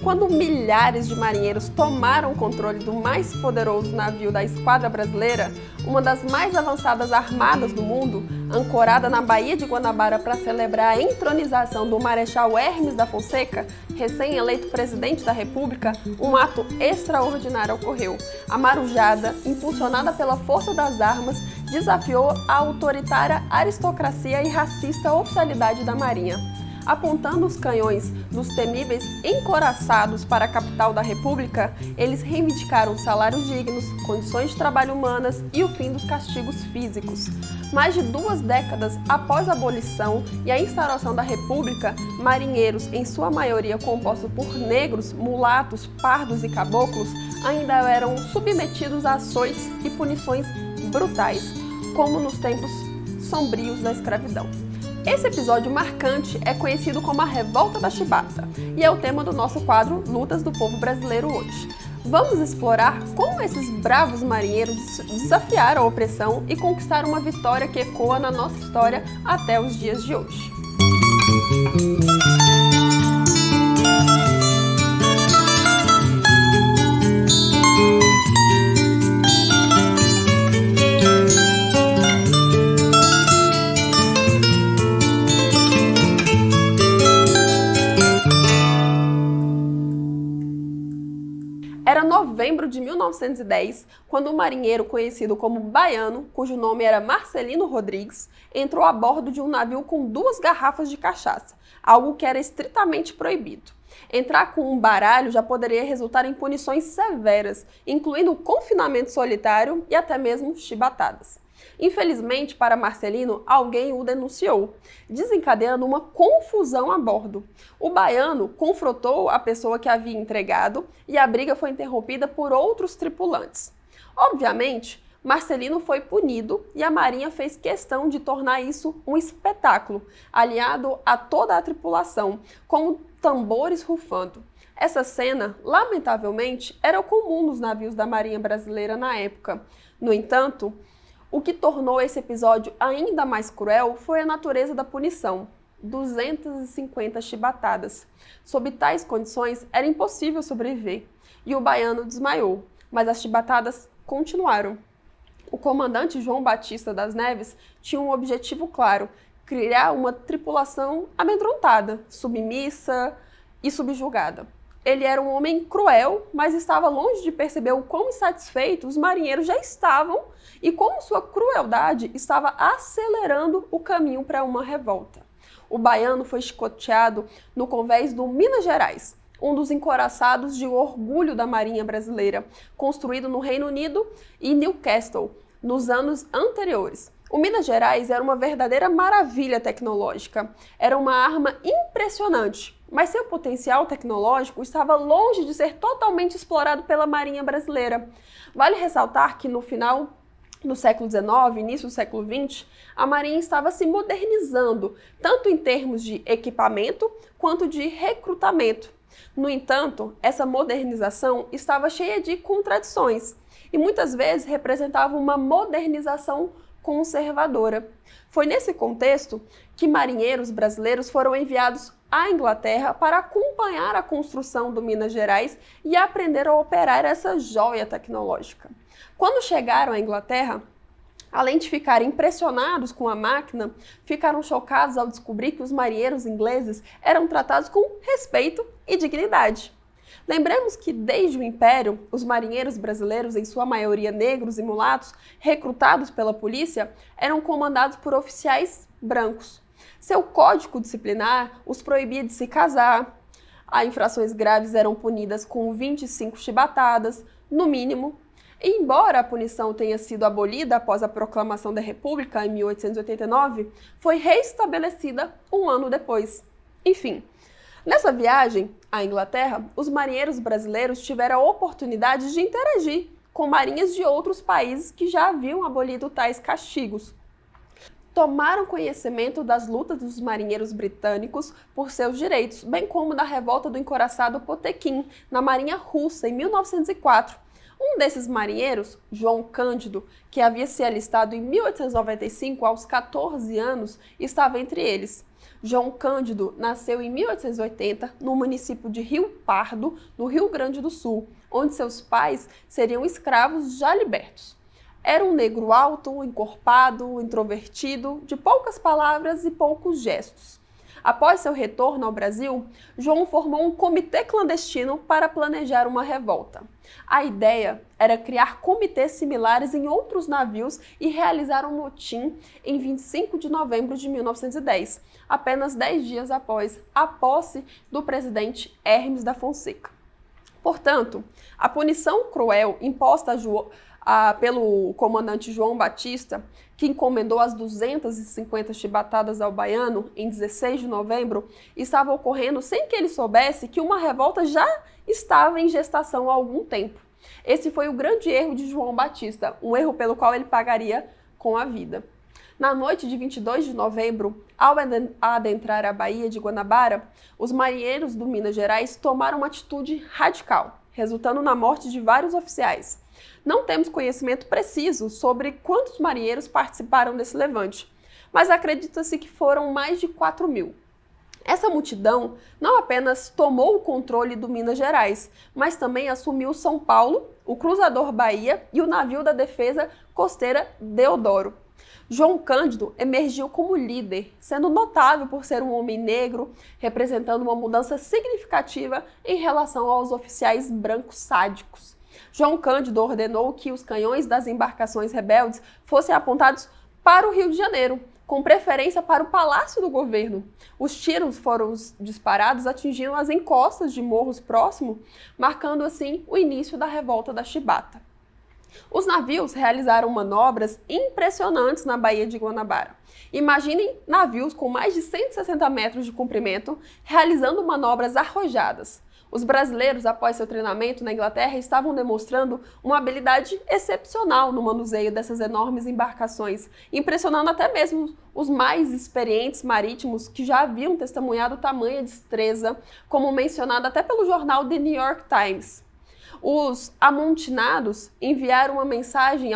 Quando milhares de marinheiros tomaram o controle do mais poderoso navio da esquadra brasileira, uma das mais avançadas armadas do mundo, ancorada na Baía de Guanabara para celebrar a entronização do Marechal Hermes da Fonseca, recém-eleito presidente da República, um ato extraordinário ocorreu. A marujada, impulsionada pela força das armas, desafiou a autoritária aristocracia e racista oficialidade da Marinha. Apontando os canhões dos temíveis encouraçados para a capital da República, eles reivindicaram salários dignos, condições de trabalho humanas e o fim dos castigos físicos. Mais de 2 décadas após a abolição e a instauração da República, marinheiros, em sua maioria compostos por negros, mulatos, pardos e caboclos, ainda eram submetidos a açoites e punições brutais, como nos tempos sombrios da escravidão. Esse episódio marcante é conhecido como a Revolta da Chibata e é o tema do nosso quadro Lutas do Povo Brasileiro hoje. Vamos explorar como esses bravos marinheiros desafiaram a opressão e conquistaram uma vitória que ecoa na nossa história até os dias de hoje. Era novembro de 1910, quando um marinheiro conhecido como Baiano, cujo nome era Marcelino Rodrigues, entrou a bordo de um navio com 2 garrafas de cachaça, algo que era estritamente proibido. Entrar com um baralho já poderia resultar em punições severas, incluindo confinamento solitário e até mesmo chibatadas. Infelizmente, para Marcelino, alguém o denunciou, desencadeando uma confusão a bordo. O baiano confrontou a pessoa que havia entregado e a briga foi interrompida por outros tripulantes. Obviamente, Marcelino foi punido e a Marinha fez questão de tornar isso um espetáculo, aliado a toda a tripulação, com tambores rufando. Essa cena, lamentavelmente, era comum nos navios da Marinha Brasileira na época. No entanto, o que tornou esse episódio ainda mais cruel foi a natureza da punição. 250 chibatadas. Sob tais condições, era impossível sobreviver. E o baiano desmaiou, mas as chibatadas continuaram. O comandante João Batista das Neves tinha um objetivo claro: criar uma tripulação amedrontada, submissa e subjugada. Ele era um homem cruel, mas estava longe de perceber o quão insatisfeitos os marinheiros já estavam e como sua crueldade estava acelerando o caminho para uma revolta. O baiano foi chicoteado no convés do Minas Gerais, um dos encouraçados de orgulho da Marinha Brasileira, construído no Reino Unido e Newcastle, nos anos anteriores. O Minas Gerais era uma verdadeira maravilha tecnológica. Era uma arma impressionante, mas seu potencial tecnológico estava longe de ser totalmente explorado pela Marinha Brasileira. Vale ressaltar que no final do século XIX, início do século XX, a Marinha estava se modernizando, tanto em termos de equipamento quanto de recrutamento. No entanto, essa modernização estava cheia de contradições e muitas vezes representava uma modernização conservadora. Foi nesse contexto que marinheiros brasileiros foram enviados à Inglaterra para acompanhar a construção do Minas Gerais e aprender a operar essa joia tecnológica. Quando chegaram à Inglaterra, além de ficarem impressionados com a máquina, ficaram chocados ao descobrir que os marinheiros ingleses eram tratados com respeito e dignidade. Lembremos que, desde o Império, os marinheiros brasileiros, em sua maioria negros e mulatos, recrutados pela polícia, eram comandados por oficiais brancos. Seu código disciplinar os proibia de se casar, as infrações graves eram punidas com 25 chibatadas, no mínimo. E embora a punição tenha sido abolida após a proclamação da República, em 1889, foi reestabelecida um ano depois. Enfim, nessa viagem à Inglaterra, os marinheiros brasileiros tiveram a oportunidade de interagir com marinhas de outros países que já haviam abolido tais castigos. Tomaram conhecimento das lutas dos marinheiros britânicos por seus direitos, bem como da revolta do encouraçado Potemkin na Marinha Russa, em 1904. Um desses marinheiros, João Cândido, que havia se alistado em 1895 aos 14 anos, estava entre eles. João Cândido nasceu em 1880 no município de Rio Pardo, no Rio Grande do Sul, onde seus pais seriam escravos já libertos. Era um negro alto, encorpado, introvertido, de poucas palavras e poucos gestos. Após seu retorno ao Brasil, João formou um comitê clandestino para planejar uma revolta. A ideia era criar comitês similares em outros navios e realizar um motim em 25 de novembro de 1910, apenas 10 dias após a posse do presidente Hermes da Fonseca. Portanto, a punição cruel imposta pelo comandante João Batista, que encomendou as 250 chibatadas ao baiano em 16 de novembro, estava ocorrendo sem que ele soubesse que uma revolta já estava em gestação há algum tempo. Esse foi o grande erro de João Batista, um erro pelo qual ele pagaria com a vida. Na noite de 22 de novembro, ao adentrar a Baía de Guanabara, os marinheiros do Minas Gerais tomaram uma atitude radical, resultando na morte de vários oficiais. Não temos conhecimento preciso sobre quantos marinheiros participaram desse levante, mas acredita-se que foram mais de 4.000. Essa multidão não apenas tomou o controle do Minas Gerais, mas também assumiu São Paulo, o cruzador Bahia e o navio da defesa costeira Deodoro. João Cândido emergiu como líder, sendo notável por ser um homem negro, representando uma mudança significativa em relação aos oficiais brancos sádicos. João Cândido ordenou que os canhões das embarcações rebeldes fossem apontados para o Rio de Janeiro, com preferência para o Palácio do Governo. Os tiros foram disparados atingindo as encostas de morros próximos, marcando assim o início da revolta da Chibata. Os navios realizaram manobras impressionantes na Baía de Guanabara. Imaginem navios com mais de 160 metros de comprimento realizando manobras arrojadas. Os brasileiros, após seu treinamento na Inglaterra, estavam demonstrando uma habilidade excepcional no manuseio dessas enormes embarcações, impressionando até mesmo os mais experientes marítimos que já haviam testemunhado tamanha destreza, como mencionado até pelo jornal The New York Times. Os amontinados enviaram uma mensagem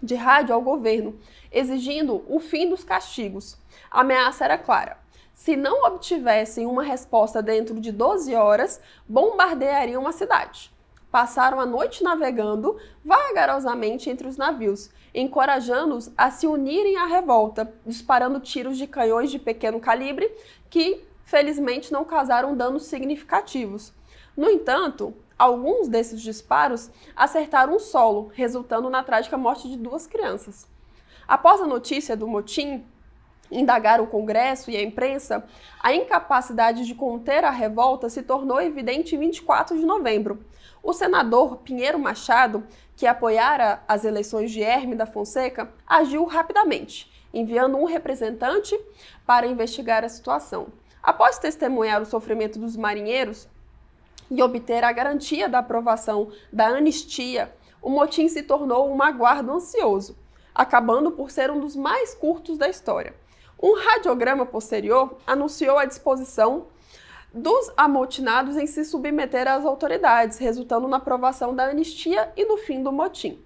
de rádio ao governo, exigindo o fim dos castigos. A ameaça era clara. Se não obtivessem uma resposta dentro de 12 horas, bombardeariam a cidade. Passaram a noite navegando vagarosamente entre os navios, encorajando-os a se unirem à revolta, disparando tiros de canhões de pequeno calibre que, felizmente, não causaram danos significativos. No entanto, alguns desses disparos acertaram o solo, resultando na trágica morte de 2 crianças. Após a notícia do motim, indagar o Congresso e a imprensa, a incapacidade de conter a revolta se tornou evidente em 24 de novembro. O senador Pinheiro Machado, que apoiara as eleições de Hermes da Fonseca, agiu rapidamente, enviando um representante para investigar a situação. Após testemunhar o sofrimento dos marinheiros e obter a garantia da aprovação da anistia, o motim se tornou um aguardo ansioso, acabando por ser um dos mais curtos da história. Um radiograma posterior anunciou a disposição dos amotinados em se submeter às autoridades, resultando na aprovação da anistia e no fim do motim.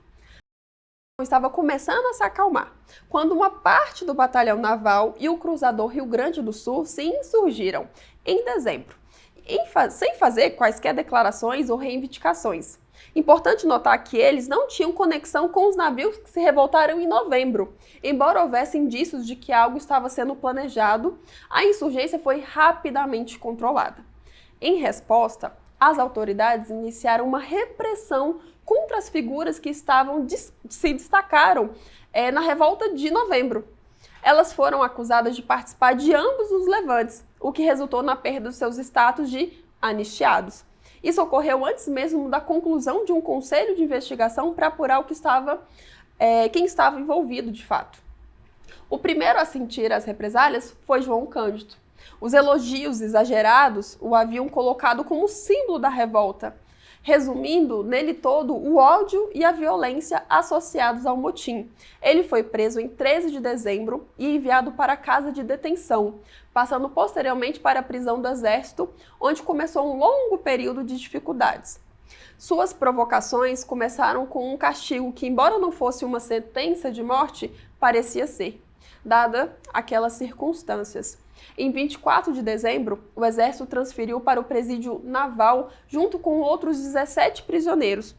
Estava começando a se acalmar, quando uma parte do batalhão naval e o cruzador Rio Grande do Sul se insurgiram, em dezembro, sem fazer quaisquer declarações ou reivindicações. Importante notar que eles não tinham conexão com os navios que se revoltaram em novembro. Embora houvesse indícios de que algo estava sendo planejado, a insurgência foi rapidamente controlada. Em resposta, as autoridades iniciaram uma repressão contra as figuras que se destacaram na revolta de novembro. Elas foram acusadas de participar de ambos os levantes, o que resultou na perda dos seus status de anistiados. Isso ocorreu antes mesmo da conclusão de um conselho de investigação para apurar quem estava envolvido de fato. O primeiro a sentir as represálias foi João Cândido. Os elogios exagerados o haviam colocado como símbolo da revolta, resumindo nele todo o ódio e a violência associados ao motim. Ele foi preso em 13 de dezembro e enviado para a casa de detenção, passando posteriormente para a prisão do Exército, onde começou um longo período de dificuldades. Suas provocações começaram com um castigo que, embora não fosse uma sentença de morte, parecia ser. dada aquelas circunstâncias. Em 24 de dezembro, o Exército transferiu para o presídio naval junto com outros 17 prisioneiros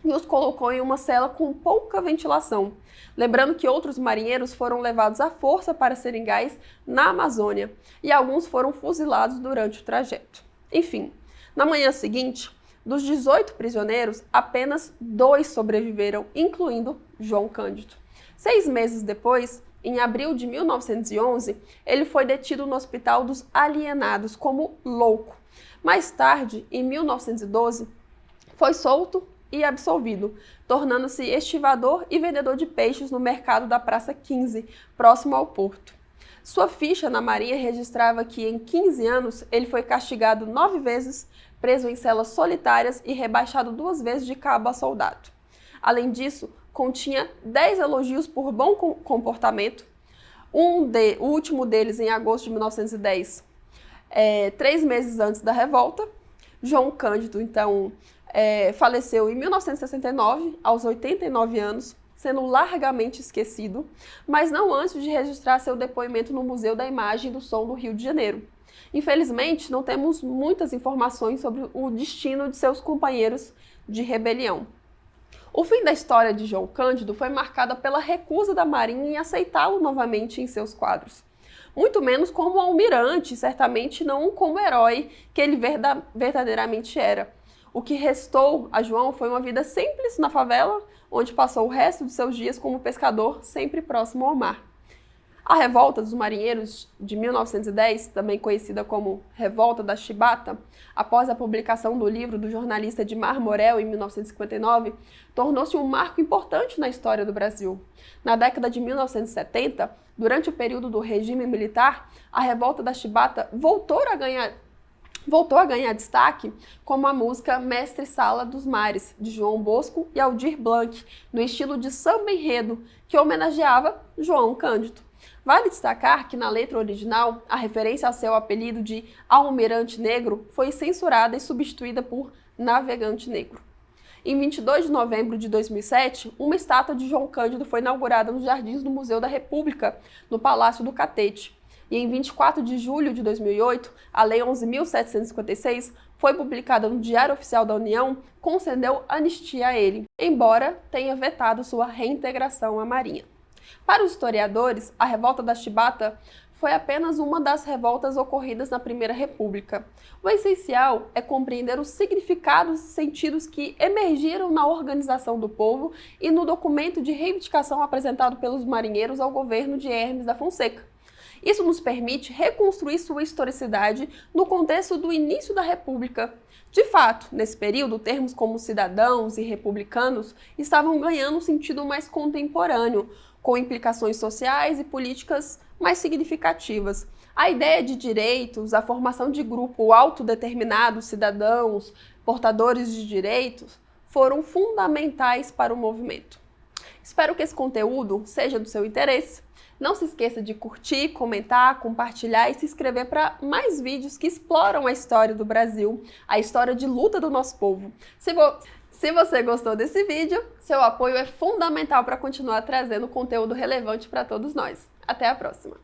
e os colocou em uma cela com pouca ventilação. Lembrando que outros marinheiros foram levados à força para Seringais, na Amazônia, e alguns foram fuzilados durante o trajeto. Enfim, na manhã seguinte, dos 18 prisioneiros, apenas 2 sobreviveram, incluindo João Cândido. 6 meses depois, em abril de 1911, ele foi detido no Hospital dos Alienados como louco. Mais tarde, em 1912, foi solto e absolvido, tornando-se estivador e vendedor de peixes no mercado da Praça 15, próximo ao porto. Sua ficha na Marinha registrava que, em 15 anos, ele foi castigado 9 vezes, preso em celas solitárias e rebaixado 2 vezes de cabo a soldado. Além disso, continha 10 elogios por bom comportamento, o último deles em agosto de 1910, 3 meses antes da revolta. João Cândido, então, faleceu em 1969, aos 89 anos, sendo largamente esquecido, mas não antes de registrar seu depoimento no Museu da Imagem e do Som do Rio de Janeiro. Infelizmente, não temos muitas informações sobre o destino de seus companheiros de rebelião. O fim da história de João Cândido foi marcada pela recusa da Marinha em aceitá-lo novamente em seus quadros. Muito menos como almirante, certamente não como herói que ele verdadeiramente era. O que restou a João foi uma vida simples na favela, onde passou o resto de seus dias como pescador, sempre próximo ao mar. A Revolta dos Marinheiros de 1910, também conhecida como Revolta da Chibata, após a publicação do livro do jornalista Edmar Morel em 1959, tornou-se um marco importante na história do Brasil. Na década de 1970, durante o período do regime militar, a Revolta da Chibata voltou a ganhar destaque como a música Mestre Sala dos Mares, de João Bosco e Aldir Blanc, no estilo de samba enredo, que homenageava João Cândido. Vale destacar que na letra original, a referência ao seu apelido de Almirante Negro foi censurada e substituída por Navegante Negro. Em 22 de novembro de 2007, uma estátua de João Cândido foi inaugurada nos jardins do Museu da República, no Palácio do Catete. E em 24 de julho de 2008, a Lei 11.756 foi publicada no Diário Oficial da União, concedeu anistia a ele, embora tenha vetado sua reintegração à Marinha. Para os historiadores, a Revolta da Chibata foi apenas uma das revoltas ocorridas na Primeira República. O essencial é compreender os significados e sentidos que emergiram na organização do povo e no documento de reivindicação apresentado pelos marinheiros ao governo de Hermes da Fonseca. Isso nos permite reconstruir sua historicidade no contexto do início da República. De fato, nesse período, termos como cidadãos e republicanos estavam ganhando um sentido mais contemporâneo, com implicações sociais e políticas mais significativas. A ideia de direitos, a formação de grupo autodeterminados, cidadãos, portadores de direitos, foram fundamentais para o movimento. Espero que esse conteúdo seja do seu interesse. Não se esqueça de curtir, comentar, compartilhar e se inscrever para mais vídeos que exploram a história do Brasil, a história de luta do nosso povo. Se você gostou desse vídeo, seu apoio é fundamental para continuar trazendo conteúdo relevante para todos nós. Até a próxima!